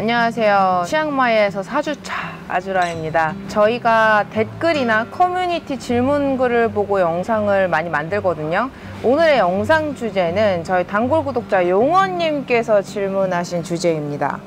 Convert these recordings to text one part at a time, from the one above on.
안녕하세요. 치앙마이에서 4주차 아주라입니다. 저희가 댓글이나 커뮤니티 질문글을 보고 영상을 많이 만들거든요. 오늘의 영상 주제는 저희 단골 구독자 용원님께서 질문하신 주제입니다.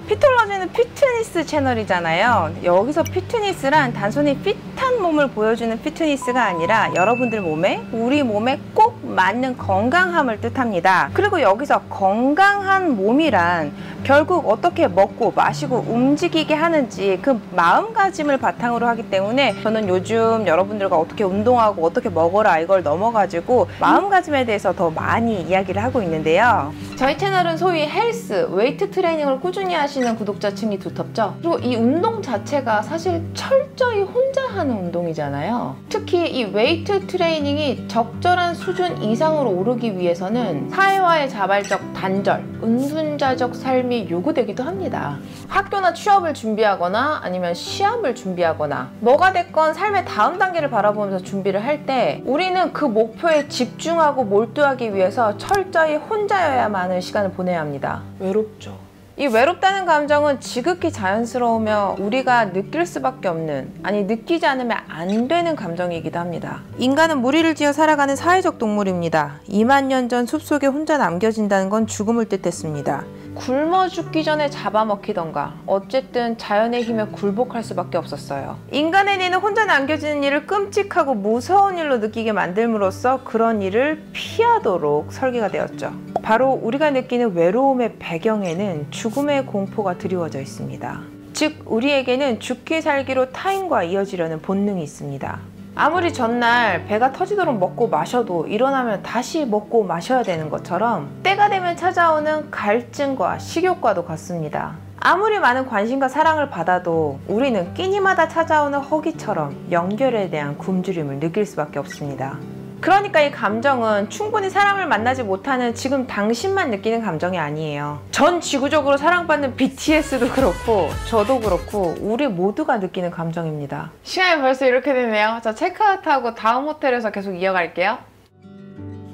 피톨러지는 피트니스 채널이잖아요. 여기서 피트니스란 단순히 핏한 몸을 보여주는 피트니스가 아니라 여러분들 몸에, 우리 몸에 꼭 맞는 건강함을 뜻합니다. 그리고 여기서 건강한 몸이란 결국 어떻게 먹고 마시고 움직이게 하는지 그 마음가짐을 바탕으로 하기 때문에 저는 요즘 여러분들과 어떻게 운동하고 어떻게 먹어라 이걸 넘어가지고 마음가짐에 대해서 더 많이 이야기를 하고 있는데요. 저희 채널은 소위 헬스, 웨이트 트레이닝을 꾸준히 하시는 구독자층이 두텁죠. 그리고 이 운동 자체가 사실 철저히 혼자 하는 운동이잖아요. 특히 이 웨이트 트레이닝이 적절한 수준 이상으로 오르기 위해서는 사회와의 자발적 단절, 은둔자적 삶이 요구되기도 합니다. 학교나 취업을 준비하거나 아니면 시험을 준비하거나 뭐가 됐건 삶의 다음 단계를 바라보면서 준비를 할 때 우리는 그 목표에 집중하고 몰두하기 위해서 철저히 혼자여야만 하는 시간을 보내야 합니다. 외롭죠. 이 외롭다는 감정은 지극히 자연스러우며 우리가 느낄 수밖에 없는, 아니 느끼지 않으면 안 되는 감정이기도 합니다. 인간은 무리를 지어 살아가는 사회적 동물입니다. 2만 년 전 숲속에 혼자 남겨진다는 건 죽음을 뜻했습니다. 굶어 죽기 전에 잡아먹히던가 어쨌든 자연의 힘에 굴복할 수밖에 없었어요. 인간의 뇌는 혼자 남겨지는 일을 끔찍하고 무서운 일로 느끼게 만들므로써 그런 일을 피하도록 설계가 되었죠. 바로 우리가 느끼는 외로움의 배경에는 죽음의 공포가 드리워져 있습니다. 즉 우리에게는 죽기 살기로 타인과 이어지려는 본능이 있습니다. 아무리 전날 배가 터지도록 먹고 마셔도 일어나면 다시 먹고 마셔야 되는 것처럼 때가 되면 찾아오는 갈증과 식욕과도 같습니다. 아무리 많은 관심과 사랑을 받아도 우리는 끼니마다 찾아오는 허기처럼 연결에 대한 굶주림을 느낄 수밖에 없습니다. 그러니까 이 감정은 충분히 사람을 만나지 못하는 지금 당신만 느끼는 감정이 아니에요. 전 지구적으로 사랑받는 BTS도 그렇고 저도 그렇고 우리 모두가 느끼는 감정입니다. 시간이 벌써 이렇게 되네요. 저 체크아웃하고 다음 호텔에서 계속 이어갈게요.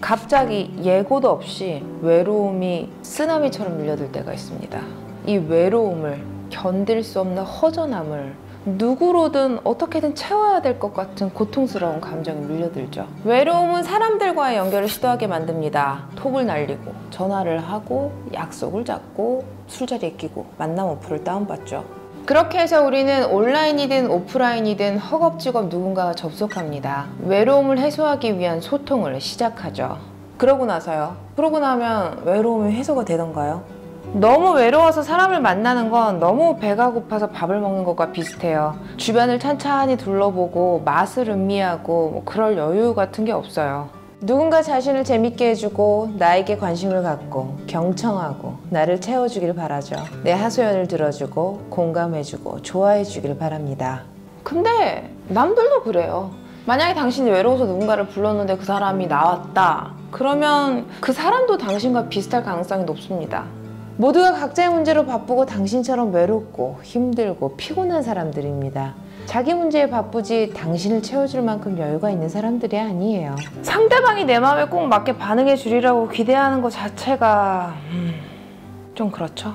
갑자기 예고도 없이 외로움이 쓰나미처럼 밀려들 때가 있습니다. 이 외로움을 견딜 수 없는 허전함을 누구로든 어떻게든 채워야 될 것 같은 고통스러운 감정이 밀려들죠. 외로움은 사람들과의 연결을 시도하게 만듭니다. 톡을 날리고 전화를 하고 약속을 잡고 술자리에 끼고 만남 어플을 다운받죠. 그렇게 해서 우리는 온라인이든 오프라인이든 허겁지겁 누군가와 접속합니다. 외로움을 해소하기 위한 소통을 시작하죠. 그러고 나면 외로움이 해소가 되던가요? 너무 외로워서 사람을 만나는 건 너무 배가 고파서 밥을 먹는 것과 비슷해요. 주변을 찬찬히 둘러보고 맛을 음미하고 그럴 여유 같은 게 없어요. 누군가 자신을 재밌게 해주고 나에게 관심을 갖고 경청하고 나를 채워주길 바라죠. 내 하소연을 들어주고 공감해주고 좋아해주길 바랍니다. 근데 남들도 그래요. 만약에 당신이 외로워서 누군가를 불렀는데 그 사람이 나왔다. 그러면 그 사람도 당신과 비슷할 가능성이 높습니다. 모두가 각자의 문제로 바쁘고 당신처럼 외롭고 힘들고 피곤한 사람들입니다. 자기 문제에 바쁘지 당신을 채워줄 만큼 여유가 있는 사람들이 아니에요. 상대방이 내 마음에 꼭 맞게 반응해 주리라고 기대하는 것 자체가 좀 그렇죠.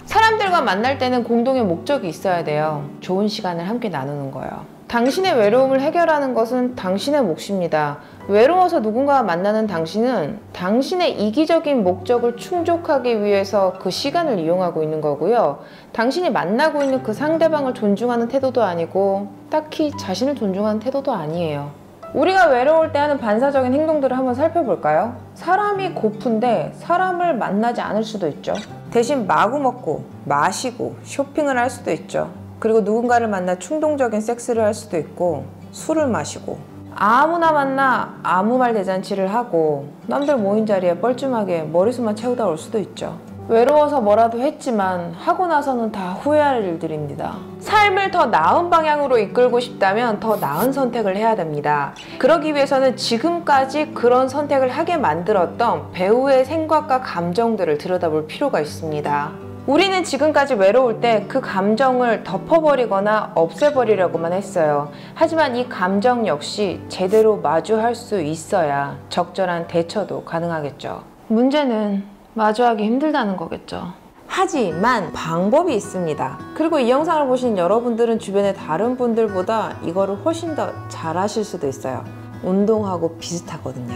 사람들과 만날 때는 공동의 목적이 있어야 돼요. 좋은 시간을 함께 나누는 거예요. 당신의 외로움을 해결하는 것은 당신의 몫입니다. 외로워서 누군가와 만나는 당신은 당신의 이기적인 목적을 충족하기 위해서 그 시간을 이용하고 있는 거고요. 당신이 만나고 있는 그 상대방을 존중하는 태도도 아니고 딱히 자신을 존중하는 태도도 아니에요. 우리가 외로울 때 하는 반사적인 행동들을 한번 살펴볼까요? 사람이 고픈데 사람을 만나지 않을 수도 있죠. 대신 마구 먹고 마시고 쇼핑을 할 수도 있죠. 그리고 누군가를 만나 충동적인 섹스를 할 수도 있고 술을 마시고 아무나 만나 아무 말 대잔치를 하고 남들 모인 자리에 뻘쭘하게 머리숱만 채우다 올 수도 있죠. 외로워서 뭐라도 했지만 하고 나서는 다 후회할 일들입니다. 삶을 더 나은 방향으로 이끌고 싶다면 더 나은 선택을 해야 됩니다. 그러기 위해서는 지금까지 그런 선택을 하게 만들었던 배우의 생각과 감정들을 들여다볼 필요가 있습니다. 우리는 지금까지 외로울 때 그 감정을 덮어버리거나 없애버리려고만 했어요. 하지만 이 감정 역시 제대로 마주할 수 있어야 적절한 대처도 가능하겠죠. 문제는 마주하기 힘들다는 거겠죠. 하지만 방법이 있습니다. 그리고 이 영상을 보신 여러분들은 주변의 다른 분들보다 이거를 훨씬 더 잘하실 수도 있어요. 운동하고 비슷하거든요.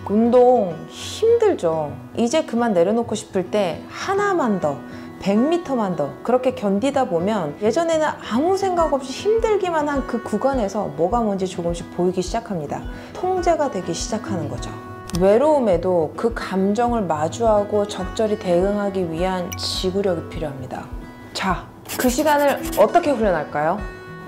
운동 힘들죠. 이제 그만 내려놓고 싶을 때 하나만 더 100m만 더 그렇게 견디다 보면 예전에는 아무 생각 없이 힘들기만 한 그 구간에서 뭐가 뭔지 조금씩 보이기 시작합니다. 통제가 되기 시작하는 거죠. 외로움에도 그 감정을 마주하고 적절히 대응하기 위한 지구력이 필요합니다. 자, 그 시간을 어떻게 훈련할까요?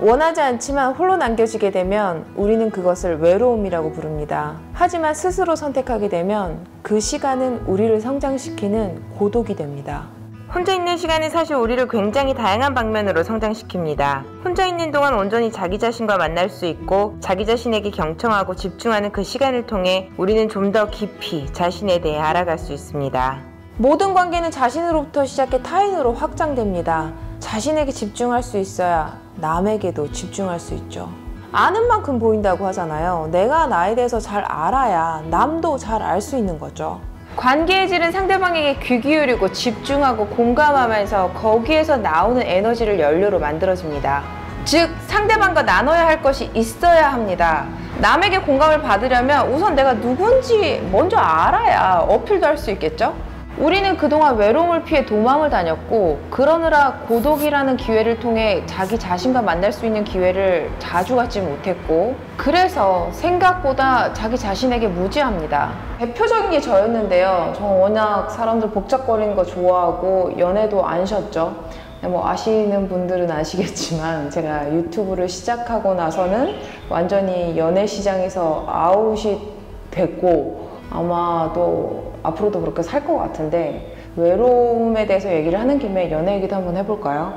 원하지 않지만 홀로 남겨지게 되면 우리는 그것을 외로움이라고 부릅니다. 하지만 스스로 선택하게 되면 그 시간은 우리를 성장시키는 고독이 됩니다. 혼자 있는 시간은 사실 우리를 굉장히 다양한 방면으로 성장시킵니다. 혼자 있는 동안 온전히 자기 자신과 만날 수 있고 자기 자신에게 경청하고 집중하는 그 시간을 통해 우리는 좀 더 깊이 자신에 대해 알아갈 수 있습니다. 모든 관계는 자신으로부터 시작해 타인으로 확장됩니다. 자신에게 집중할 수 있어야 남에게도 집중할 수 있죠. 아는 만큼 보인다고 하잖아요. 내가 나에 대해서 잘 알아야 남도 잘 알 수 있는 거죠. 관계의 질은 상대방에게 귀 기울이고 집중하고 공감하면서 거기에서 나오는 에너지를 연료로 만들어집니다. 즉, 상대방과 나눠야 할 것이 있어야 합니다. 남에게 공감을 받으려면 우선 내가 누군지 먼저 알아야 어필도 할 수 있겠죠? 우리는 그동안 외로움을 피해 도망을 다녔고 그러느라 고독이라는 기회를 통해 자기 자신과 만날 수 있는 기회를 자주 갖지 못했고 그래서 생각보다 자기 자신에게 무지합니다. 대표적인 게 저였는데요. 저 워낙 사람들 복잡거리는 거 좋아하고 연애도 안 쉬었죠. 뭐 아시는 분들은 아시겠지만 제가 유튜브를 시작하고 나서는 완전히 연애 시장에서 아웃이 됐고 아마 또 앞으로도 그렇게 살 것 같은데 외로움에 대해서 얘기를 하는 김에 연애 얘기도 한번 해볼까요?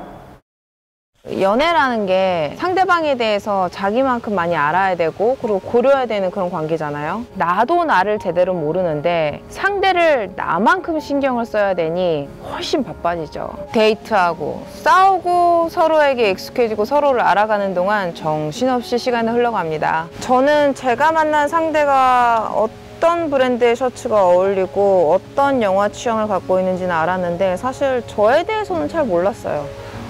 연애라는 게 상대방에 대해서 자기만큼 많이 알아야 되고 그리고 고려해야 되는 그런 관계잖아요. 나도 나를 제대로 모르는데 상대를 나만큼 신경을 써야 되니 훨씬 바빠지죠. 데이트하고 싸우고 서로에게 익숙해지고 서로를 알아가는 동안 정신없이 시간이 흘러갑니다. 저는 제가 만난 상대가 어떤 브랜드의 셔츠가 어울리고 어떤 영화 취향을 갖고 있는지는 알았는데 사실 저에 대해서는 잘 몰랐어요.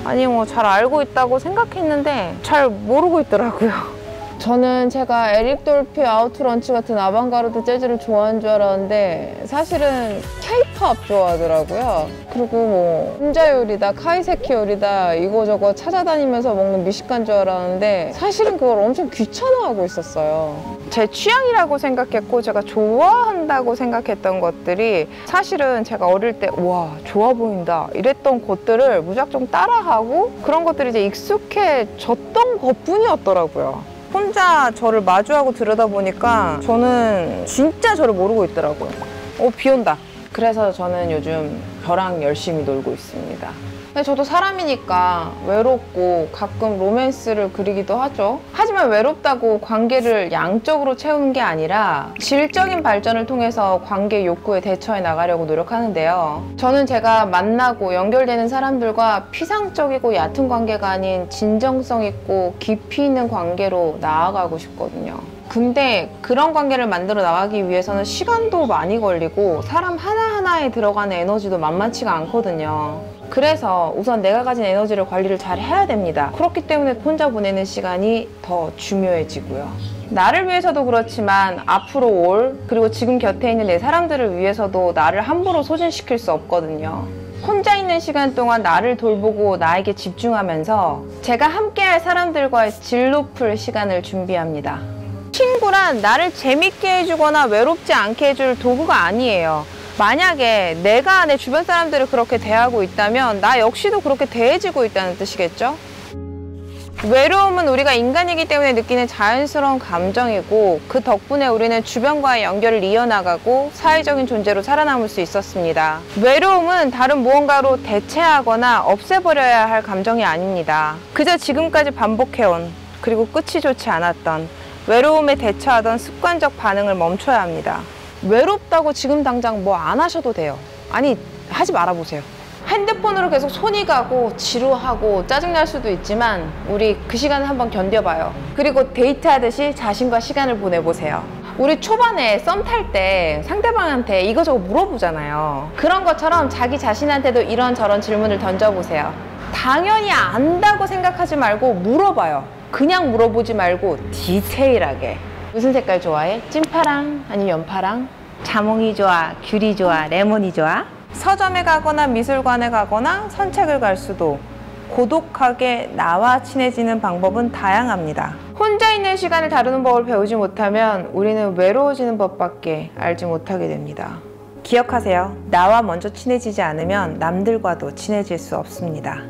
아니 뭐 잘 알고 있다고 생각했는데 잘 모르고 있더라고요. 저는 제가 에릭 돌피 아우트런치 같은 아방가르드 재즈를 좋아하는 줄 알았는데 사실은 K-팝 좋아하더라고요. 그리고 뭐 혼자 요리다, 카이세키 요리다 이거저거 찾아다니면서 먹는 미식가인 줄 알았는데 사실은 그걸 엄청 귀찮아하고 있었어요. 제 취향이라고 생각했고 제가 좋아한다고 생각했던 것들이 사실은 제가 어릴 때 와 좋아 보인다 이랬던 것들을 무작정 따라하고 그런 것들이 이제 익숙해졌던 것뿐이었더라고요. 혼자 저를 마주하고 들여다보니까 저는 진짜 저를 모르고 있더라고요. 비 온다. 그래서 저는 요즘 저랑 열심히 놀고 있습니다. 근데 저도 사람이니까 외롭고 가끔 로맨스를 그리기도 하죠. 하지만 외롭다고 관계를 양적으로 채우는 게 아니라 질적인 발전을 통해서 관계 욕구에 대처해 나가려고 노력하는데요. 저는 제가 만나고 연결되는 사람들과 피상적이고 얕은 관계가 아닌 진정성 있고 깊이 있는 관계로 나아가고 싶거든요. 근데 그런 관계를 만들어 나가기 위해서는 시간도 많이 걸리고 사람 하나하나에 들어가는 에너지도 만만치가 않거든요. 그래서 우선 내가 가진 에너지를 관리를 잘 해야 됩니다. 그렇기 때문에 혼자 보내는 시간이 더 중요해지고요. 나를 위해서도 그렇지만 앞으로 올 그리고 지금 곁에 있는 내 사람들을 위해서도 나를 함부로 소진시킬 수 없거든요. 혼자 있는 시간 동안 나를 돌보고 나에게 집중하면서 제가 함께할 사람들과의 질 높을 시간을 준비합니다. 친구란 나를 재밌게 해주거나 외롭지 않게 해줄 도구가 아니에요. 만약에 내가 내 주변 사람들을 그렇게 대하고 있다면 나 역시도 그렇게 대해지고 있다는 뜻이겠죠? 외로움은 우리가 인간이기 때문에 느끼는 자연스러운 감정이고 그 덕분에 우리는 주변과의 연결을 이어나가고 사회적인 존재로 살아남을 수 있었습니다. 외로움은 다른 무언가로 대체하거나 없애버려야 할 감정이 아닙니다. 그저 지금까지 반복해온 그리고 끝이 좋지 않았던 외로움에 대처하던 습관적 반응을 멈춰야 합니다. 외롭다고 지금 당장 뭐 안 하셔도 돼요. 아니 하지 말아보세요. 할 핸드폰으로 계속 손이 가고 지루하고 짜증날 수도 있지만 우리 그 시간을 한번 견뎌봐요. 그리고 데이트하듯이 자신과 시간을 보내보세요. 우리 초반에 썸 탈 때 상대방한테 이거저거 물어보잖아요. 그런 것처럼 자기 자신한테도 이런저런 질문을 던져보세요. 당연히 안다고 생각하지 말고 물어봐요. 그냥 물어보지 말고 디테일하게. 무슨 색깔 좋아해? 찐파랑 아니면 연파랑? 자몽이 좋아? 귤이 좋아? 레몬이 좋아? 서점에 가거나 미술관에 가거나 산책을 갈 수도, 고독하게 나와 친해지는 방법은 다양합니다. 혼자 있는 시간을 다루는 법을 배우지 못하면 우리는 외로워지는 법밖에 알지 못하게 됩니다. 기억하세요. 나와 먼저 친해지지 않으면 남들과도 친해질 수 없습니다.